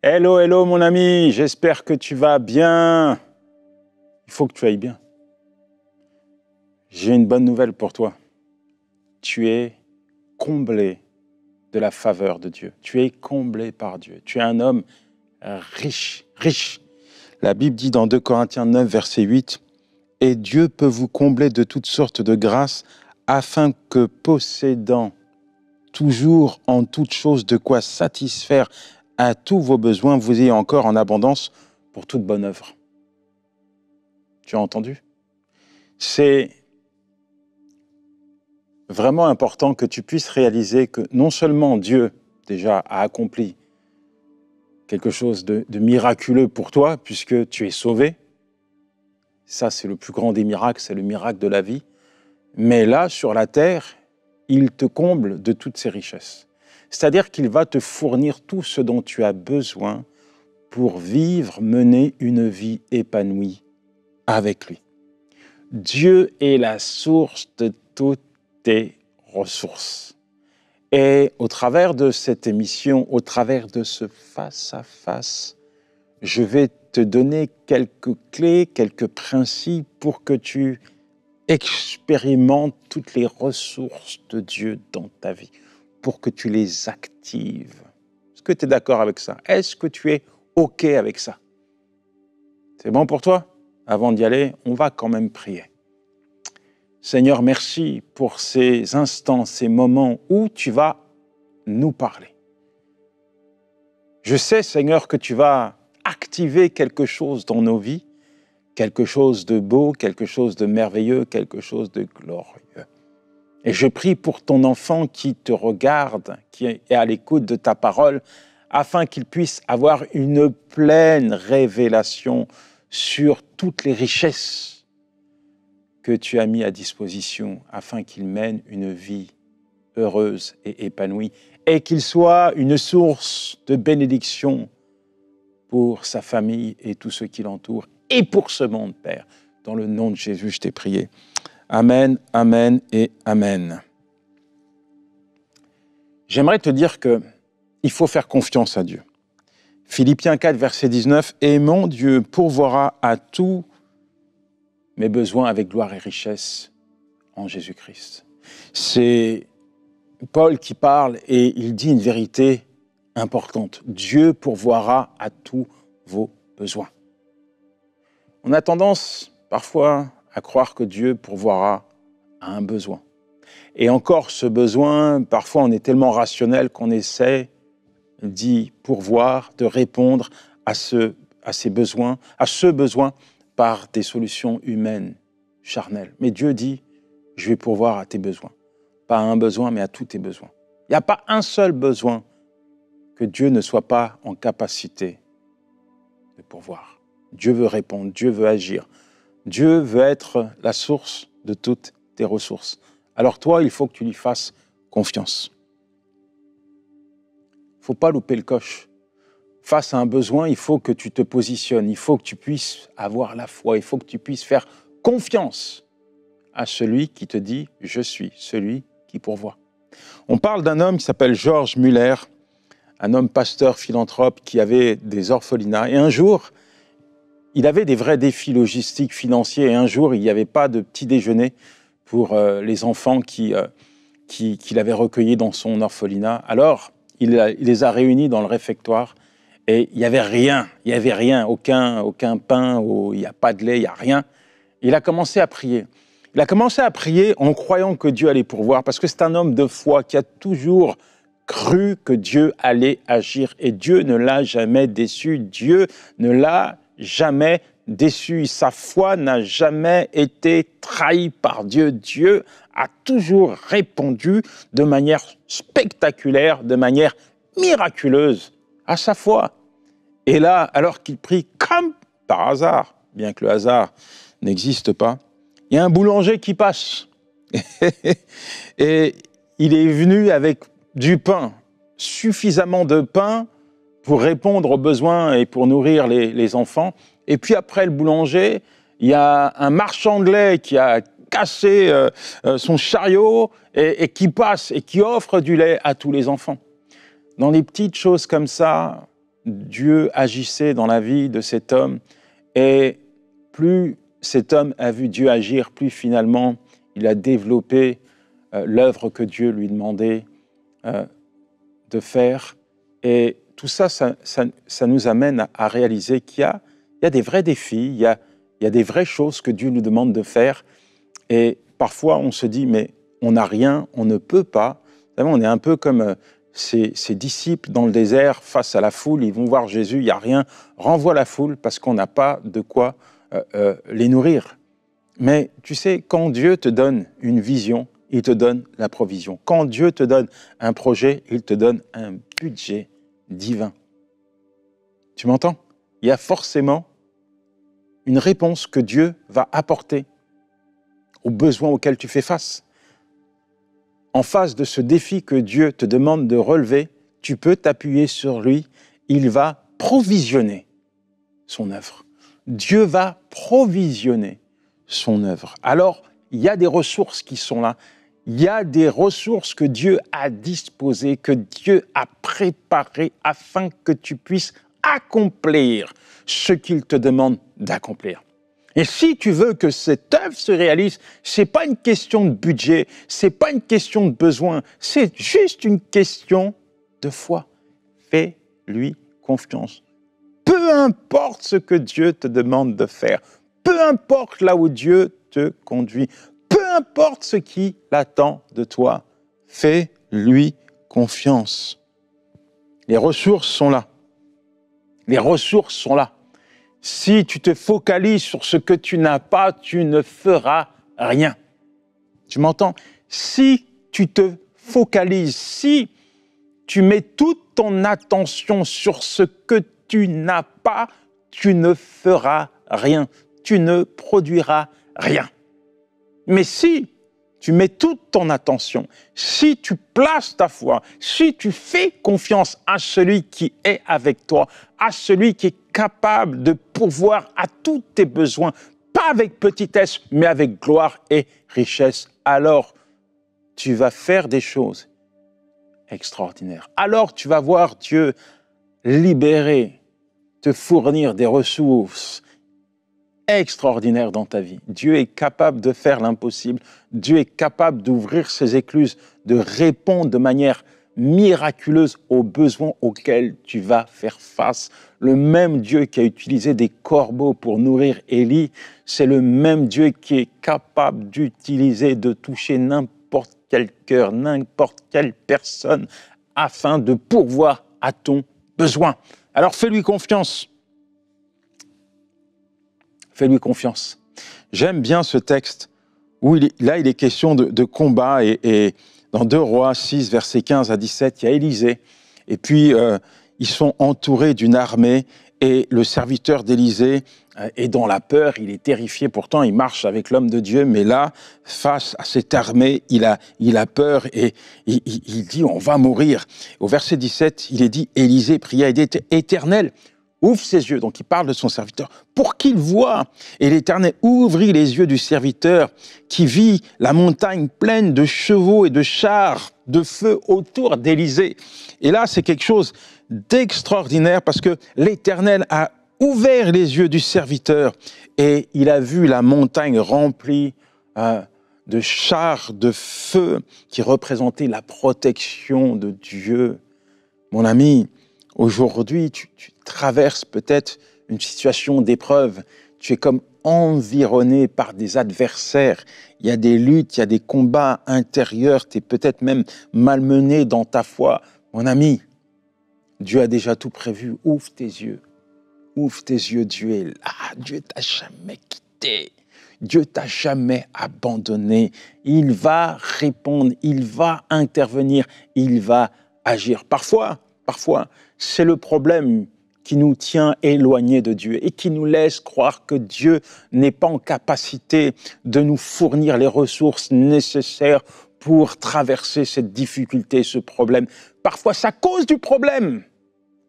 Hello, hello mon ami, j'espère que tu vas bien. Il faut que tu ailles bien. J'ai une bonne nouvelle pour toi. Tu es comblé de la faveur de Dieu. Tu es comblé par Dieu. Tu es un homme riche, riche. La Bible dit dans 2 Corinthiens 9, verset 8, « Et Dieu peut vous combler de toutes sortes de grâces, afin que possédant toujours en toutes choses de quoi satisfaire à tous vos besoins, vous ayez encore en abondance pour toute bonne œuvre. » Tu as entendu? C'est vraiment important que tu puisses réaliser que non seulement Dieu, déjà, a accompli quelque chose de miraculeux pour toi, puisque tu es sauvé. Ça, c'est le plus grand des miracles, c'est le miracle de la vie. Mais là, sur la terre, il te comble de toutes ses richesses. C'est-à-dire qu'il va te fournir tout ce dont tu as besoin pour vivre, mener une vie épanouie avec lui. Dieu est la source de toutes tes ressources. Et au travers de cette émission, au travers de ce face-à-face, je vais te donner quelques clés, quelques principes pour que tu expérimentes toutes les ressources de Dieu dans ta vie, pour que tu les actives. Est-ce que tu es d'accord avec ça? Est-ce que tu es OK avec ça? C'est bon pour toi? Avant d'y aller, on va quand même prier. Seigneur, merci pour ces instants, ces moments où tu vas nous parler. Je sais, Seigneur, que tu vas activer quelque chose dans nos vies, quelque chose de beau, quelque chose de merveilleux, quelque chose de glorieux. Et je prie pour ton enfant qui te regarde, qui est à l'écoute de ta parole, afin qu'il puisse avoir une pleine révélation sur toutes les richesses que tu as mis à disposition afin qu'il mène une vie heureuse et épanouie et qu'il soit une source de bénédiction pour sa famille et tous ceux qui l'entourent et pour ce monde, Père. Dans le nom de Jésus, je t'ai prié. Amen, amen et amen. J'aimerais te dire qu'il faut faire confiance à Dieu. Philippiens 4, verset 19, « Et mon Dieu pourvoira à tous mes besoins avec gloire et richesse en Jésus-Christ. » C'est Paul qui parle et il dit une vérité importante. Dieu pourvoira à tous vos besoins. On a tendance parfois à croire que Dieu pourvoira à un besoin. Et encore ce besoin, parfois on est tellement rationnel qu'on essaie d'y pourvoir, de répondre à ce besoin par des solutions humaines, charnelles. Mais Dieu dit, je vais pourvoir à tes besoins. Pas à un besoin, mais à tous tes besoins. Il n'y a pas un seul besoin que Dieu ne soit pas en capacité de pourvoir. Dieu veut répondre, Dieu veut agir. Dieu veut être la source de toutes tes ressources. Alors toi, il faut que tu lui fasses confiance. Il ne faut pas louper le coche. Face à un besoin, il faut que tu te positionnes, il faut que tu puisses avoir la foi, il faut que tu puisses faire confiance à celui qui te dit « Je suis celui qui pourvoit ». On parle d'un homme qui s'appelle George Muller, un homme pasteur, philanthrope, qui avait des orphelinats. Et un jour, il avait des vrais défis logistiques, financiers. Et un jour, il n'y avait pas de petit déjeuner pour les enfants qu'il avait recueillis dans son orphelinat. Alors, il les a réunis dans le réfectoire. Et il n'y avait rien, aucun pain, il n'y a pas de lait, il n'y a rien. Il a commencé à prier. Il a commencé à prier en croyant que Dieu allait pourvoir, parce que c'est un homme de foi qui a toujours cru que Dieu allait agir. Et Dieu ne l'a jamais déçu. Dieu ne l'a jamais déçu. Sa foi n'a jamais été trahie par Dieu. Dieu a toujours répondu de manière spectaculaire, de manière miraculeuse à sa foi. Et là, alors qu'il prie comme par hasard, bien que le hasard n'existe pas, il y a un boulanger qui passe. Et il est venu avec du pain, suffisamment de pain pour répondre aux besoins et pour nourrir les enfants. Et puis après le boulanger, il y a un marchand de lait qui a cassé son chariot et qui passe et qui offre du lait à tous les enfants. Dans les petites choses comme ça, Dieu agissait dans la vie de cet homme et plus cet homme a vu Dieu agir, plus finalement il a développé l'œuvre que Dieu lui demandait de faire. Et tout ça, ça nous amène à réaliser qu'il y a des vrais défis, il y a des vraies choses que Dieu nous demande de faire. Et parfois, on se dit, mais on n'a rien, on ne peut pas. Vous savez, on est un peu comme ces disciples dans le désert face à la foule. Ils vont voir Jésus, il n'y a rien. Renvoie la foule parce qu'on n'a pas de quoi les nourrir. Mais tu sais, quand Dieu te donne une vision, il te donne la provision. Quand Dieu te donne un projet, il te donne un budget divin. Tu m'entends? Il y a forcément une réponse que Dieu va apporter aux besoins auxquels tu fais face. En face de ce défi que Dieu te demande de relever, tu peux t'appuyer sur lui. Il va provisionner son œuvre. Dieu va provisionner son œuvre. Alors, il y a des ressources qui sont là. Il y a des ressources que Dieu a disposées, que Dieu a préparées afin que tu puisses accomplir ce qu'il te demande d'accomplir. Et si tu veux que cette œuvre se réalise, ce n'est pas une question de budget, ce n'est pas une question de besoin, c'est juste une question de foi. Fais-lui confiance. Peu importe ce que Dieu te demande de faire, peu importe là où Dieu te conduit, peu importe ce qu'il attend de toi, fais-lui confiance. Les ressources sont là. Les ressources sont là. Si tu te focalises sur ce que tu n'as pas, tu ne feras rien. Tu m'entends? Si tu te focalises, si tu mets toute ton attention sur ce que tu n'as pas, tu ne feras rien. Tu ne produiras rien. Mais si tu mets toute ton attention, si tu places ta foi, si tu fais confiance à celui qui est avec toi, à celui qui est capable de pourvoir à tous tes besoins, pas avec petitesse, mais avec gloire et richesse, alors tu vas faire des choses extraordinaires. Alors tu vas voir Dieu libérer, te fournir des ressources extraordinaire dans ta vie. Dieu est capable de faire l'impossible. Dieu est capable d'ouvrir ses écluses, de répondre de manière miraculeuse aux besoins auxquels tu vas faire face. Le même Dieu qui a utilisé des corbeaux pour nourrir Élie, c'est le même Dieu qui est capable d'utiliser, de toucher n'importe quel cœur, n'importe quelle personne, afin de pourvoir à ton besoin. Alors fais-lui confiance. Fais-lui confiance. J'aime bien ce texte où il est question de combat et dans 2 Rois 6, versets 15 à 17, il y a Élisée et puis ils sont entourés d'une armée et le serviteur d'Élisée est dans la peur, il est terrifié, pourtant il marche avec l'homme de Dieu, mais là, face à cette armée, il a peur et il dit on va mourir. Au verset 17, il est dit Élisée pria et dit Éternel, ouvre ses yeux, donc il parle de son serviteur, pour qu'il voie. Et l'Éternel ouvrit les yeux du serviteur qui vit la montagne pleine de chevaux et de chars de feu autour d'Élisée. Et là, c'est quelque chose d'extraordinaire parce que l'Éternel a ouvert les yeux du serviteur et il a vu la montagne remplie de chars de feu qui représentaient la protection de Dieu. Mon ami, aujourd'hui, tu traverses peut-être une situation d'épreuve. Tu es comme environné par des adversaires. Il y a des luttes, il y a des combats intérieurs. Tu es peut-être même malmené dans ta foi. Mon ami, Dieu a déjà tout prévu. Ouvre tes yeux. Ouvre tes yeux. Dieu est là. Dieu t'a jamais quitté. Dieu t'a jamais abandonné. Il va répondre. Il va intervenir. Il va agir. Parfois, c'est le problème qui nous tient éloignés de Dieu et qui nous laisse croire que Dieu n'est pas en capacité de nous fournir les ressources nécessaires pour traverser cette difficulté, ce problème. Parfois, c'est à cause du problème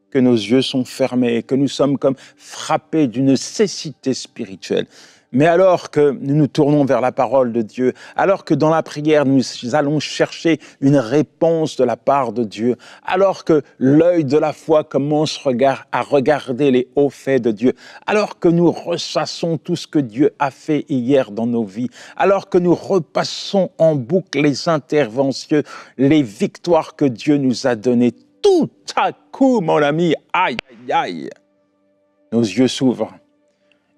que nos yeux sont fermés, que nous sommes comme frappés d'une cécité spirituelle. Mais alors que nous nous tournons vers la parole de Dieu, alors que dans la prière, nous allons chercher une réponse de la part de Dieu, alors que l'œil de la foi commence à regarder les hauts faits de Dieu, alors que nous ressassons tout ce que Dieu a fait hier dans nos vies, alors que nous repassons en boucle les interventions, les victoires que Dieu nous a données, tout à coup, mon ami, aïe, aïe, aïe, nos yeux s'ouvrent.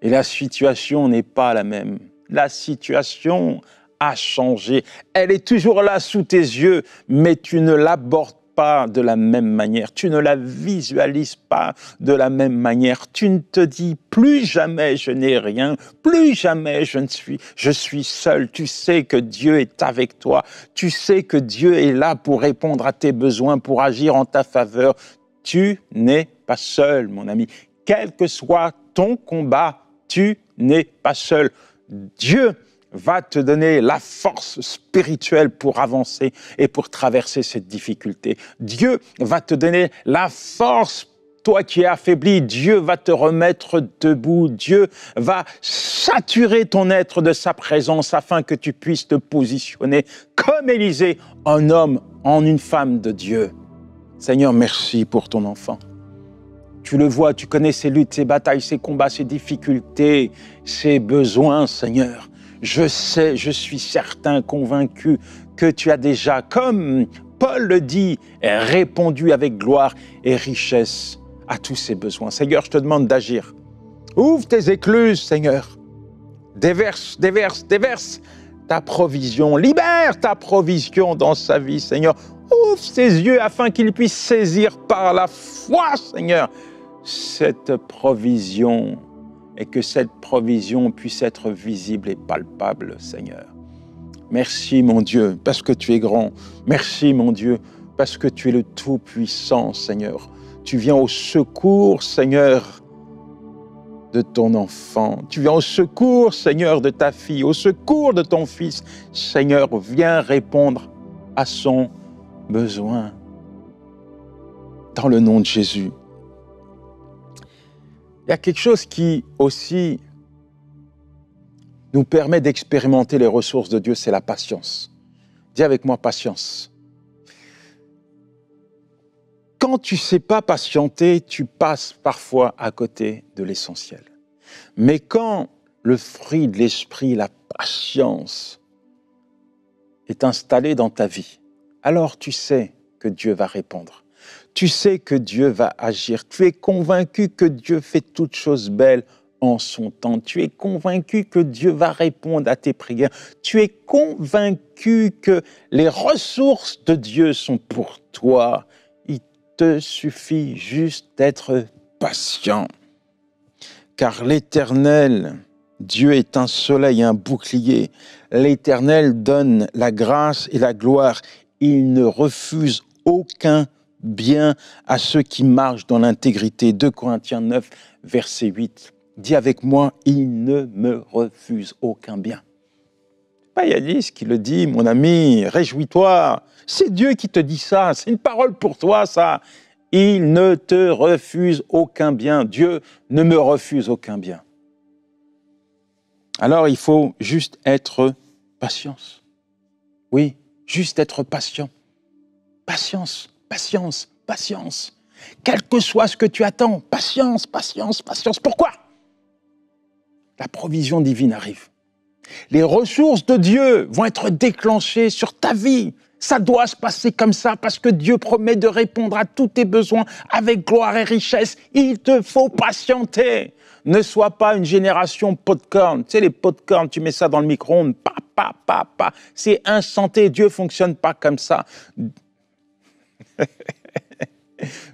Et la situation n'est pas la même. La situation a changé. Elle est toujours là sous tes yeux, mais tu ne l'abordes pas de la même manière. Tu ne la visualises pas de la même manière. Tu ne te dis plus jamais je n'ai rien, plus jamais je suis seul. Tu sais que Dieu est avec toi. Tu sais que Dieu est là pour répondre à tes besoins, pour agir en ta faveur. Tu n'es pas seul, mon ami. Quel que soit ton combat, tu n'es pas seul. Dieu va te donner la force spirituelle pour avancer et pour traverser cette difficulté. Dieu va te donner la force. Toi qui es affaibli, Dieu va te remettre debout. Dieu va saturer ton être de sa présence afin que tu puisses te positionner comme Élisée, un homme, en une femme de Dieu. Seigneur, merci pour ton enfant. Tu le vois, tu connais ses luttes, ses batailles, ses combats, ses difficultés, ses besoins, Seigneur. Je sais, je suis certain, convaincu que tu as déjà, comme Paul le dit, répondu avec gloire et richesse à tous ses besoins. Seigneur, je te demande d'agir. Ouvre tes écluses, Seigneur. Déverse ta provision. Libère ta provision dans sa vie, Seigneur. Ouvre ses yeux afin qu'il puisse saisir par la foi, Seigneur, cette provision et que cette provision puisse être visible et palpable, Seigneur. Merci, mon Dieu, parce que tu es grand. Merci, mon Dieu, parce que tu es le Tout-Puissant, Seigneur. Tu viens au secours, Seigneur, de ton enfant. Tu viens au secours, Seigneur, de ta fille, au secours de ton fils. Seigneur, viens répondre à son besoin. Dans le nom de Jésus. Il y a quelque chose qui aussi nous permet d'expérimenter les ressources de Dieu, c'est la patience. Dis avec moi, patience. Quand tu ne sais pas patienter, tu passes parfois à côté de l'essentiel. Mais quand le fruit de l'esprit, la patience, est installé dans ta vie, alors tu sais que Dieu va répondre. Tu sais que Dieu va agir. Tu es convaincu que Dieu fait toutes choses belles en son temps. Tu es convaincu que Dieu va répondre à tes prières. Tu es convaincu que les ressources de Dieu sont pour toi. Il te suffit juste d'être patient. Car l'Éternel, Dieu est un soleil et un bouclier. L'Éternel donne la grâce et la gloire. Il ne refuse aucun bien à ceux qui marchent dans l'intégrité. 2 Corinthiens 9, verset 8. Dis avec moi, il ne me refuse aucun bien. Pas Yanis qui le dit, mon ami, réjouis-toi. C'est Dieu qui te dit ça, c'est une parole pour toi, ça. Il ne te refuse aucun bien. Dieu ne me refuse aucun bien. Alors il faut juste être patient. Oui, juste être patient. Patience. Patience, patience. Quel que soit ce que tu attends, patience, patience, patience. Pourquoi? La provision divine arrive. Les ressources de Dieu vont être déclenchées sur ta vie. Ça doit se passer comme ça parce que Dieu promet de répondre à tous tes besoins avec gloire et richesse. Il te faut patienter. Ne sois pas une génération popcorn. Tu sais, les popcorn, tu mets ça dans le micro-ondes, pa. C'est instantané. Dieu ne fonctionne pas comme ça.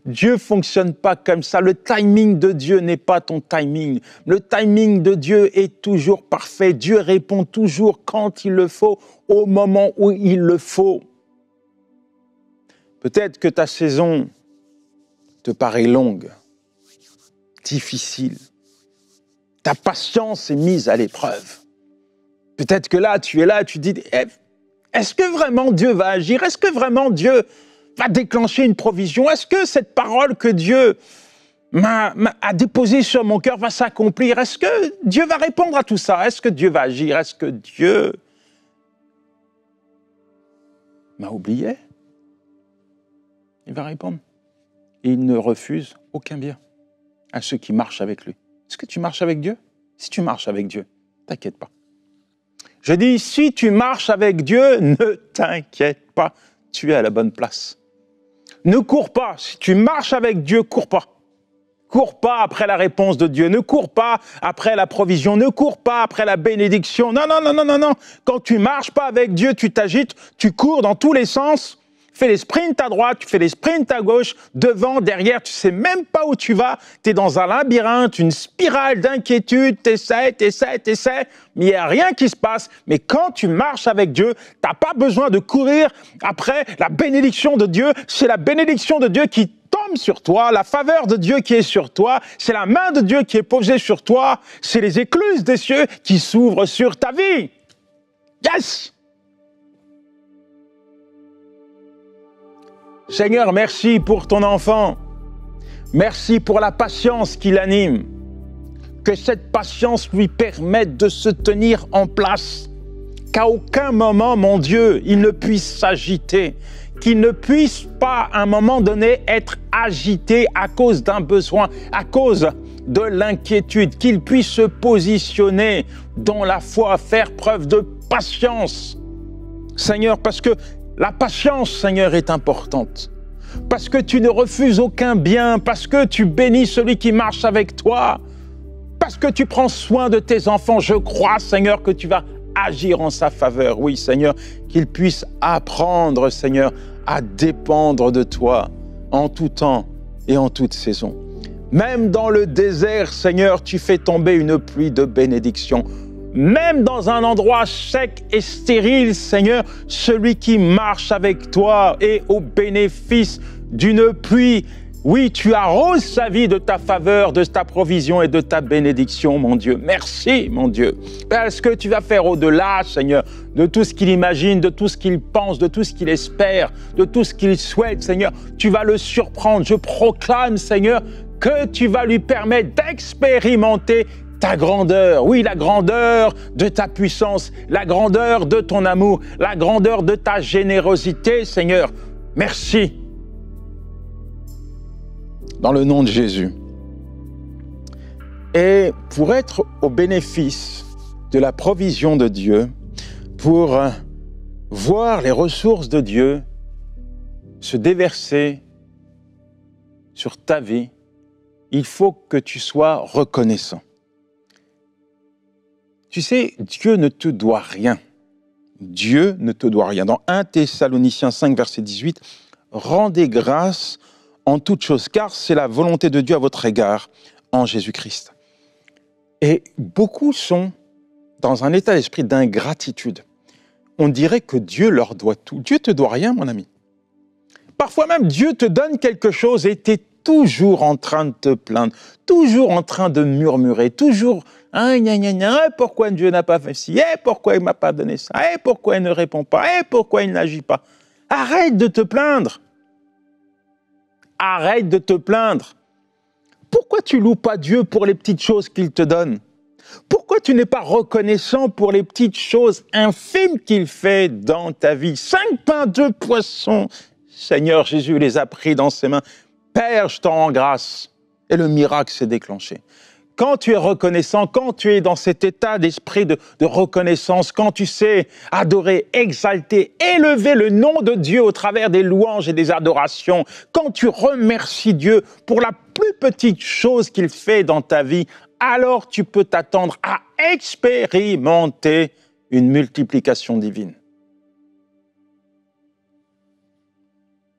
Dieu ne fonctionne pas comme ça. Le timing de Dieu n'est pas ton timing. Le timing de Dieu est toujours parfait. Dieu répond toujours quand il le faut, au moment où il le faut. Peut-être que ta saison te paraît longue, difficile. Ta patience est mise à l'épreuve. Peut-être que là, tu es là, tu dis, est-ce que vraiment Dieu va agir? Est-ce que vraiment Dieu va déclencher une provision? Est-ce que cette parole que Dieu a déposé sur mon cœur va s'accomplir. Est-ce que Dieu va répondre à tout ça? Est-ce que Dieu va agir? Est-ce que Dieu m'a oublié? Il va répondre. Et il ne refuse aucun bien à ceux qui marchent avec lui. Est-ce que tu marches avec Dieu? Si tu marches avec Dieu, t'inquiète pas. Je dis, si tu marches avec Dieu, ne t'inquiète pas, tu es à la bonne place. Ne cours pas. Si tu marches avec Dieu, cours pas. Cours pas après la réponse de Dieu. Ne cours pas après la provision. Ne cours pas après la bénédiction. Non, non, non, non, non, non. Quand tu marches pas avec Dieu, tu t'agites, tu cours dans tous les sens. Fais les sprints à droite, tu fais les sprints à gauche, devant, derrière, tu sais même pas où tu vas. Tu es dans un labyrinthe, une spirale d'inquiétude, t'essaies, mais il n'y a rien qui se passe. Mais quand tu marches avec Dieu, tu n'as pas besoin de courir après la bénédiction de Dieu. C'est la bénédiction de Dieu qui tombe sur toi, la faveur de Dieu qui est sur toi, c'est la main de Dieu qui est posée sur toi, c'est les écluses des cieux qui s'ouvrent sur ta vie. Yes! Seigneur, merci pour ton enfant. Merci pour la patience qui l'anime. Que cette patience lui permette de se tenir en place. Qu'à aucun moment, mon Dieu, il ne puisse s'agiter. Qu'il ne puisse pas, à un moment donné, être agité à cause d'un besoin, à cause de l'inquiétude. Qu'il puisse se positionner dans la foi, faire preuve de patience. Seigneur, parce que la patience, Seigneur, est importante. Parce que tu ne refuses aucun bien, parce que tu bénis celui qui marche avec toi, parce que tu prends soin de tes enfants. Je crois, Seigneur, que tu vas agir en sa faveur. Oui, Seigneur, qu'ils puissent apprendre, Seigneur, à dépendre de toi en tout temps et en toute saison. Même dans le désert, Seigneur, tu fais tomber une pluie de bénédiction. Même dans un endroit sec et stérile, Seigneur, celui qui marche avec toi est au bénéfice d'une pluie. Oui, tu arroses sa vie de ta faveur, de ta provision et de ta bénédiction, mon Dieu. Merci, mon Dieu, parce que tu vas faire au-delà, Seigneur, de tout ce qu'il imagine, de tout ce qu'il pense, de tout ce qu'il espère, de tout ce qu'il souhaite, Seigneur. Tu vas le surprendre. Je proclame, Seigneur, que tu vas lui permettre d'expérimenter ta grandeur, oui, la grandeur de ta puissance, la grandeur de ton amour, la grandeur de ta générosité, Seigneur. Merci. Dans le nom de Jésus. Et pour être au bénéfice de la provision de Dieu, pour voir les ressources de Dieu se déverser sur ta vie, il faut que tu sois reconnaissant. Tu sais, Dieu ne te doit rien. Dieu ne te doit rien. Dans 1 Thessaloniciens 5, verset 18, « Rendez grâce en toutes choses, car c'est la volonté de Dieu à votre égard en Jésus-Christ. » Et beaucoup sont dans un état d'esprit d'ingratitude. On dirait que Dieu leur doit tout. Dieu ne te doit rien, mon ami. Parfois même, Dieu te donne quelque chose et tu es toujours en train de te plaindre, toujours en train de murmurer, toujours « Ah, gna, gna, gna, pourquoi Dieu n'a pas fait ci? Pourquoi il ne m'a pas donné ça? Pourquoi il ne répond pas? Pourquoi il n'agit pas ?» Arrête de te plaindre. Arrête de te plaindre. Pourquoi tu loues pas Dieu pour les petites choses qu'il te donne? Pourquoi tu n'es pas reconnaissant pour les petites choses infimes qu'il fait dans ta vie? 5 pains, 2 poissons. Seigneur Jésus les a pris dans ses mains. Père, je t'en rends grâce. Et le miracle s'est déclenché. Quand tu es reconnaissant, quand tu es dans cet état d'esprit de reconnaissance, quand tu sais adorer, exalter, élever le nom de Dieu au travers des louanges et des adorations, quand tu remercies Dieu pour la plus petite chose qu'il fait dans ta vie, alors tu peux t'attendre à expérimenter une multiplication divine.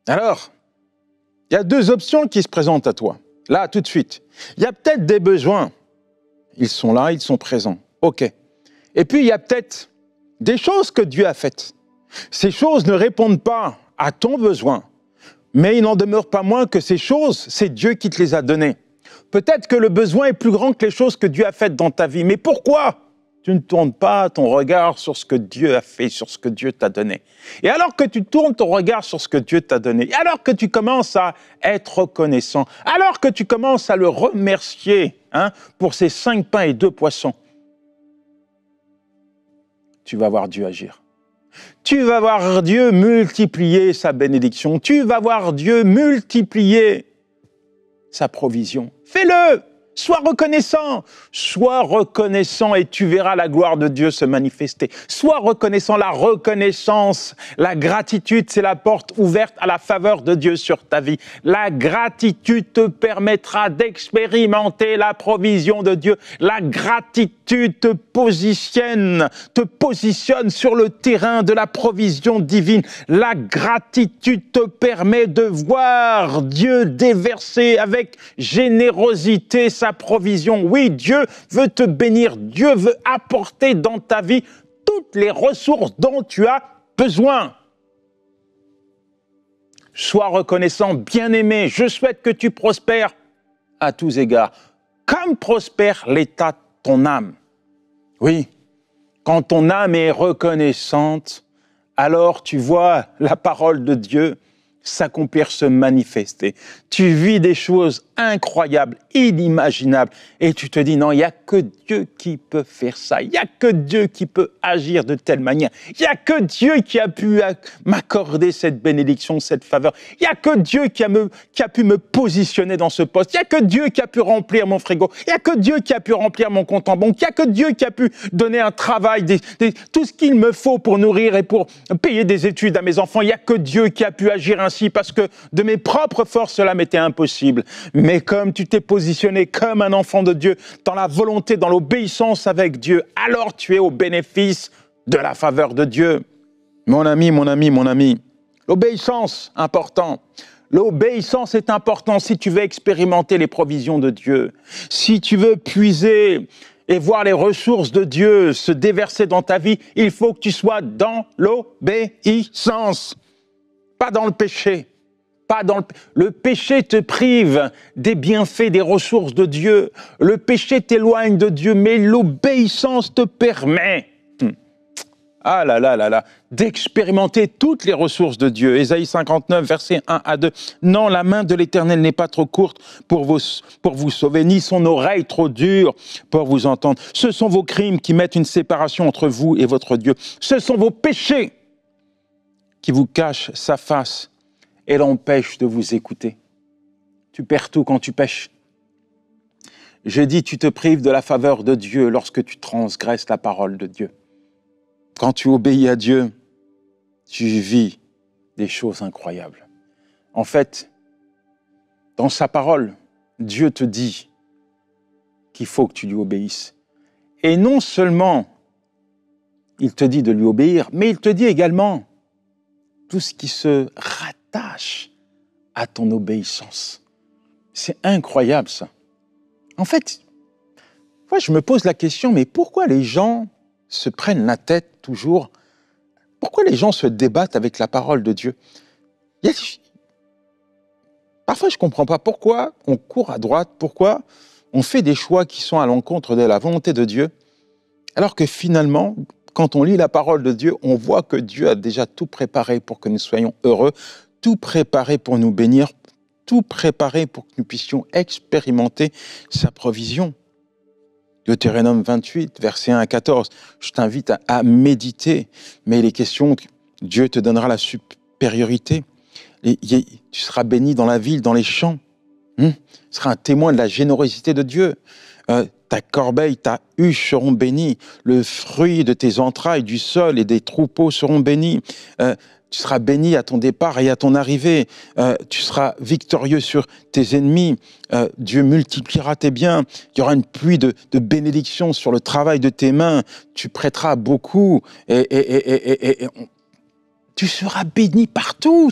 Alors, il y a 2 options qui se présentent à toi. Là, tout de suite. Il y a peut-être des besoins. Ils sont là, ils sont présents. OK. Et puis, il y a peut-être des choses que Dieu a faites. Ces choses ne répondent pas à ton besoin, mais il n'en demeure pas moins que ces choses, c'est Dieu qui te les a données. Peut-être que le besoin est plus grand que les choses que Dieu a faites dans ta vie. Mais pourquoi Tu ne tournes pas ton regard sur ce que Dieu a fait, sur ce que Dieu t'a donné. Et alors que tu tournes ton regard sur ce que Dieu t'a donné, alors que tu commences à être reconnaissant, alors que tu commences à le remercier pour ces 5 pains et 2 poissons, tu vas voir Dieu agir. Tu vas voir Dieu multiplier sa bénédiction. Tu vas voir Dieu multiplier sa provision. Fais-le! Sois reconnaissant et tu verras la gloire de Dieu se manifester. Sois reconnaissant, la reconnaissance, la gratitude, c'est la porte ouverte à la faveur de Dieu sur ta vie. La gratitude te permettra d'expérimenter la provision de Dieu. La gratitude te positionne sur le terrain de la provision divine. La gratitude te permet de voir Dieu déverser avec générosité sa provision. Oui, Dieu veut te bénir. Dieu veut apporter dans ta vie toutes les ressources dont tu as besoin. Sois reconnaissant, bien-aimé. Je souhaite que tu prospères à tous égards, comme prospère l'état de ton âme. Oui, quand ton âme est reconnaissante, alors tu vois la parole de Dieu s'accomplir, se manifester. Tu vis des choses incroyables, inimaginables, et tu te dis non, il n'y a que Dieu qui peut faire ça, il n'y a que Dieu qui peut agir de telle manière, il n'y a que Dieu qui a pu m'accorder cette bénédiction, cette faveur, il n'y a que Dieu qui a pu me positionner dans ce poste, il n'y a que Dieu qui a pu remplir mon frigo, il n'y a que Dieu qui a pu remplir mon compte en banque, il n'y a que Dieu qui a pu donner un travail, tout ce qu'il me faut pour nourrir et pour payer des études à mes enfants, il n'y a que Dieu qui a pu agir ainsi, parce que de mes propres forces, cela m'était impossible. Mais comme tu t'es positionné comme un enfant de Dieu, dans la volonté, dans l'obéissance avec Dieu, alors tu es au bénéfice de la faveur de Dieu. Mon ami, l'obéissance, important. L'obéissance est important si tu veux expérimenter les provisions de Dieu, si tu veux puiser et voir les ressources de Dieu se déverser dans ta vie, il faut que tu sois dans l'obéissance, pas dans le péché. Le péché te prive des bienfaits, des ressources de Dieu. Le péché t'éloigne de Dieu, mais l'obéissance te permet d'expérimenter toutes les ressources de Dieu. Ésaïe 59, versets 1 à 2. Non, la main de l'Éternel n'est pas trop courte pour vous sauver, ni son oreille trop dure pour vous entendre. Ce sont vos crimes qui mettent une séparation entre vous et votre Dieu. Ce sont vos péchés qui vous cachent sa face et l'empêche de vous écouter. Tu perds tout quand tu pêches. Je dis, tu te prives de la faveur de Dieu lorsque tu transgresses la parole de Dieu. Quand tu obéis à Dieu, tu vis des choses incroyables. En fait, dans sa parole, Dieu te dit qu'il faut que tu lui obéisses. Et non seulement il te dit de lui obéir, mais il te dit également tout ce qui se rattache à ton obéissance. C'est incroyable ça. En fait, moi je me pose la question, mais pourquoi les gens se prennent la tête toujours? Pourquoi les gens se débattent avec la parole de Dieu? Parfois je ne comprends pas pourquoi on court à droite, pourquoi on fait des choix qui sont à l'encontre de la volonté de Dieu, alors que finalement, quand on lit la parole de Dieu, on voit que Dieu a déjà tout préparé pour que nous soyons heureux, tout préparé pour nous bénir, tout préparé pour que nous puissions expérimenter sa provision. Deutéronome 28, versets 1 à 14. Je t'invite à méditer, mais il est question que Dieu te donnera la supériorité. Tu seras béni dans la ville, dans les champs. Tu seras un témoin de la générosité de Dieu. Ta corbeille, ta huche seront bénies. Le fruit de tes entrailles, du sol et des troupeaux seront bénis. Tu seras béni à ton départ et à ton arrivée. Tu seras victorieux sur tes ennemis. Dieu multipliera tes biens. Il y aura une pluie de bénédictions sur le travail de tes mains. Tu prêteras beaucoup. Et tu seras béni partout.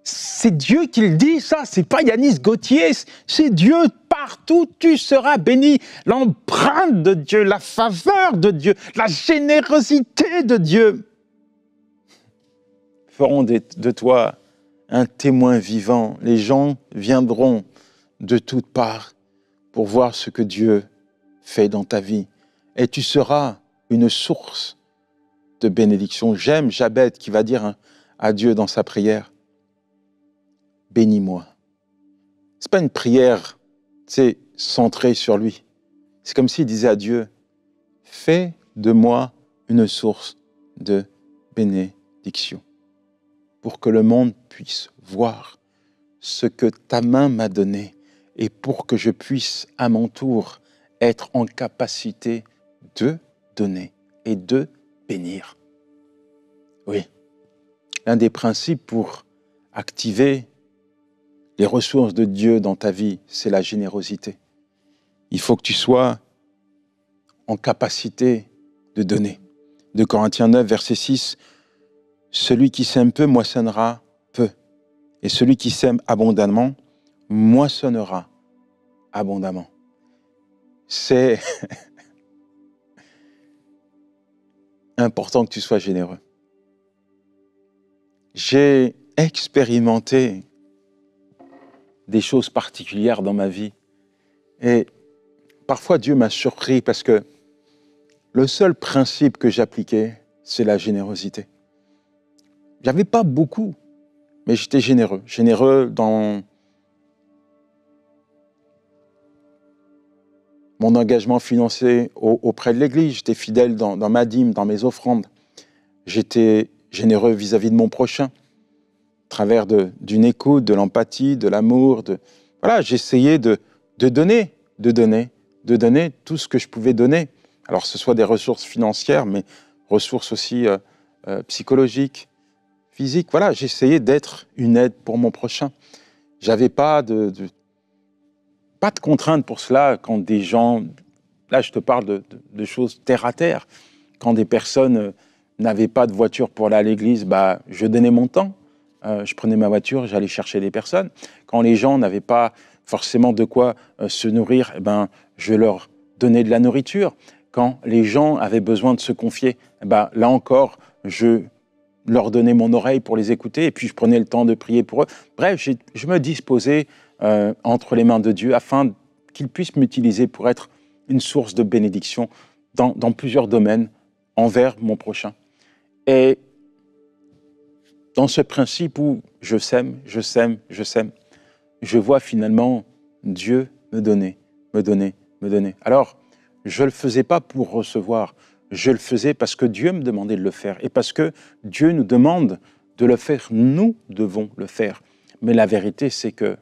C'est Dieu qui le dit, ça. C'est pas Yanis Gauthier. C'est Dieu. Partout, tu seras béni. L'empreinte de Dieu, la faveur de Dieu, la générosité de Dieu feront de toi un témoin vivant. Les gens viendront de toutes parts pour voir ce que Dieu fait dans ta vie. Et tu seras une source de bénédiction. J'aime Jabez qui va dire à Dieu dans sa prière, « Bénis-moi ». Ce n'est pas une prière, c'est centrée sur lui. C'est comme s'il disait à Dieu, « Fais de moi une source de bénédiction, pour que le monde puisse voir ce que ta main m'a donné et pour que je puisse à mon tour être en capacité de donner et de bénir. » Oui, l'un des principes pour activer les ressources de Dieu dans ta vie, c'est la générosité. Il faut que tu sois en capacité de donner. 2 Corinthiens 9, verset 6, « Celui qui sème peu moissonnera peu, et celui qui sème abondamment moissonnera abondamment. » C'est important que tu sois généreux. J'ai expérimenté des choses particulières dans ma vie. Et parfois, Dieu m'a surpris parce que le seul principe que j'appliquais, c'est la générosité. J'avais pas beaucoup, mais j'étais généreux. Généreux dans mon engagement financier auprès de l'Église. J'étais fidèle dans ma dîme, dans mes offrandes. J'étais généreux vis-à-vis de mon prochain, à travers d'une écoute, de l'empathie, de l'amour. Voilà, j'essayais de donner tout ce que je pouvais donner. Alors, ce soit des ressources financières, mais ressources aussi psychologiques, physiques. Voilà, j'essayais d'être une aide pour mon prochain. J'avais pas de contrainte pour cela quand des gens... Là, je te parle de choses terre à terre. Quand des personnes n'avaient pas de voiture pour aller à l'église, je donnais mon temps. Je prenais ma voiture, j'allais chercher des personnes. Quand les gens n'avaient pas forcément de quoi se nourrir, je leur donnais de la nourriture. Quand les gens avaient besoin de se confier, là encore, je leur donnais mon oreille pour les écouter et puis je prenais le temps de prier pour eux. Bref, je me disposais entre les mains de Dieu afin qu'il puisse m'utiliser pour être une source de bénédiction dans plusieurs domaines envers mon prochain. Et dans ce principe où je sème, je vois finalement Dieu me donner. Alors, je ne le faisais pas pour recevoir, je le faisais parce que Dieu me demandait de le faire et parce que Dieu nous demande de le faire, nous devons le faire. Mais la vérité, c'est que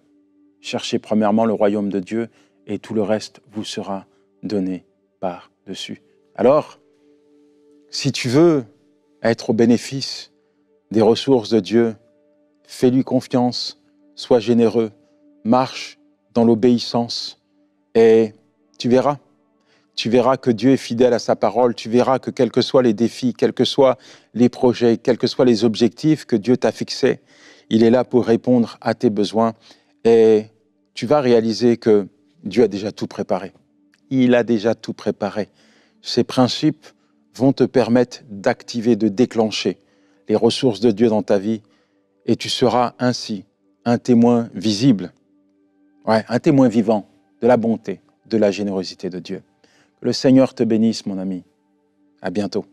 cherchez premièrement le royaume de Dieu et tout le reste vous sera donné par-dessus. Alors, si tu veux être au bénéfice des ressources de Dieu, fais-lui confiance, sois généreux, marche dans l'obéissance et tu verras que Dieu est fidèle à sa parole, tu verras que quels que soient les défis, quels que soient les projets, quels que soient les objectifs que Dieu t'a fixés, il est là pour répondre à tes besoins et tu vas réaliser que Dieu a déjà tout préparé. Il a déjà tout préparé. Ces principes vont te permettre d'activer, de déclencher les ressources de Dieu dans ta vie et tu seras ainsi un témoin visible, un témoin vivant de la bonté, de la générosité de Dieu. Que le Seigneur te bénisse, mon ami. À bientôt.